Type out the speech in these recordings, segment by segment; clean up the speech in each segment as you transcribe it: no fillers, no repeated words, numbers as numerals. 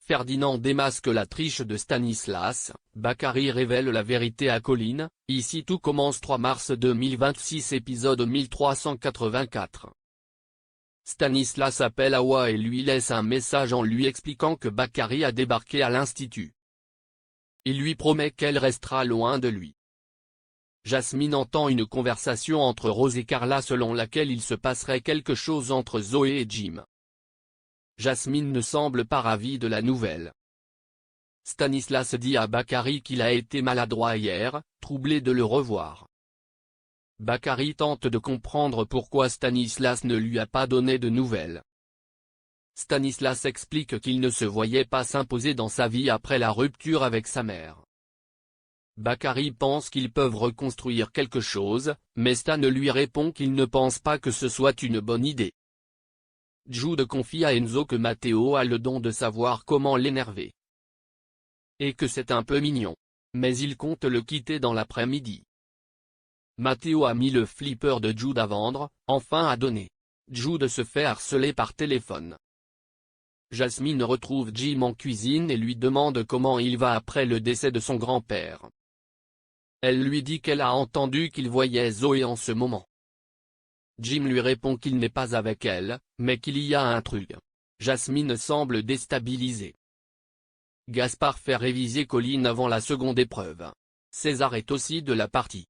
Ferdinand démasque la triche de Stanislas, Bakary révèle la vérité à Colline, ici tout commence 3 mars 2026 épisode 1384. Stanislas appelle Awa et lui laisse un message en lui expliquant que Bakary a débarqué à l'Institut. Il lui promet qu'elle restera loin de lui. Jasmine entend une conversation entre Rose et Carla selon laquelle il se passerait quelque chose entre Zoé et Jim. Jasmine ne semble pas ravie de la nouvelle. Stanislas dit à Bakary qu'il a été maladroit hier, troublé de le revoir. Bakary tente de comprendre pourquoi Stanislas ne lui a pas donné de nouvelles. Stanislas explique qu'il ne se voyait pas s'imposer dans sa vie après la rupture avec sa mère. Bakary pense qu'ils peuvent reconstruire quelque chose, mais Stan lui répond qu'il ne pense pas que ce soit une bonne idée. Jude confie à Enzo que Matteo a le don de savoir comment l'énerver. Et que c'est un peu mignon. Mais il compte le quitter dans l'après-midi. Matteo a mis le flipper de Jude à vendre, enfin à donner. Jude se fait harceler par téléphone. Jasmine retrouve Jim en cuisine et lui demande comment il va après le décès de son grand-père. Elle lui dit qu'elle a entendu qu'il voyait Zoé en ce moment. Jim lui répond qu'il n'est pas avec elle, mais qu'il y a un truc. Jasmine semble déstabilisée. Gaspard fait réviser Colline avant la seconde épreuve. César est aussi de la partie.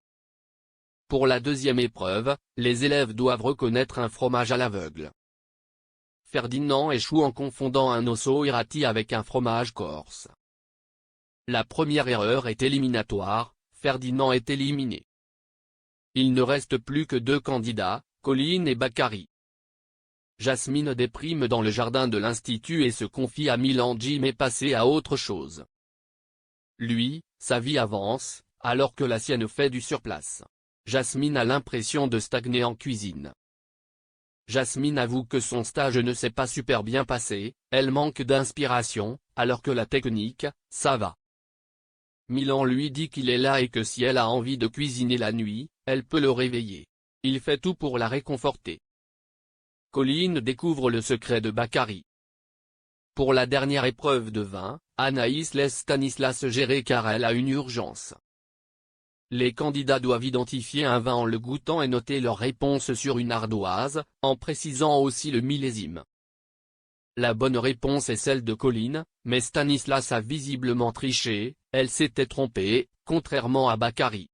Pour la deuxième épreuve, les élèves doivent reconnaître un fromage à l'aveugle. Ferdinand échoue en confondant un osso irati avec un fromage corse. La première erreur est éliminatoire, Ferdinand est éliminé. Il ne reste plus que 2 candidats, Colline et Bakary. Jasmine déprime dans le jardin de l'Institut et se confie à Milan. Jim est passé à autre chose. Lui, sa vie avance, alors que la sienne fait du surplace. Jasmine a l'impression de stagner en cuisine. Jasmine avoue que son stage ne s'est pas super bien passé, elle manque d'inspiration, alors que la technique, ça va. Milan lui dit qu'il est là et que si elle a envie de cuisiner la nuit, elle peut le réveiller. Il fait tout pour la réconforter. Colline découvre le secret de Bakary. Pour la dernière épreuve de vin, Anaïs laisse Stanislas gérer car elle a une urgence. Les candidats doivent identifier un vin en le goûtant et noter leur réponse sur une ardoise, en précisant aussi le millésime. La bonne réponse est celle de Colline, mais Stanislas a visiblement triché, elle s'était trompée, contrairement à Bakary.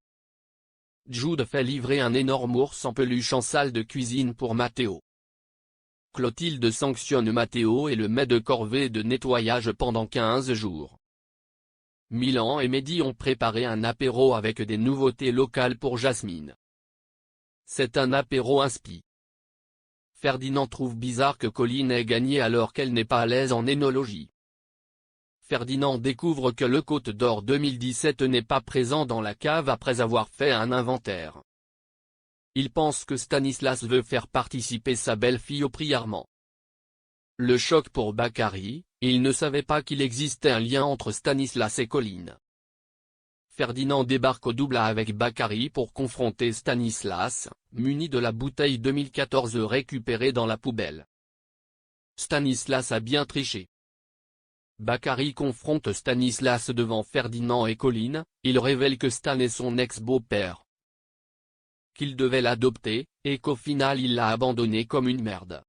Jude fait livrer un énorme ours en peluche en salle de cuisine pour Matteo. Clotilde sanctionne Matteo et le met de corvée de nettoyage pendant 15 jours. Milan et Mehdi ont préparé un apéro avec des nouveautés locales pour Jasmine. C'est un apéro inspi. Ferdinand trouve bizarre que Colline ait gagné alors qu'elle n'est pas à l'aise en énologie. Ferdinand découvre que le Côte d'Or 2017 n'est pas présent dans la cave après avoir fait un inventaire. Il pense que Stanislas veut faire participer sa belle-fille au prièrement. Le choc pour Bakary, il ne savait pas qu'il existait un lien entre Stanislas et Colline. Ferdinand débarque au double avec Bakary pour confronter Stanislas, muni de la bouteille 2014 récupérée dans la poubelle. Stanislas a bien triché. Bakary confronte Stanislas devant Ferdinand et Colline, il révèle que Stan est son ex-beau-père. Qu'il devait l'adopter, et qu'au final il l'a abandonné comme une merde.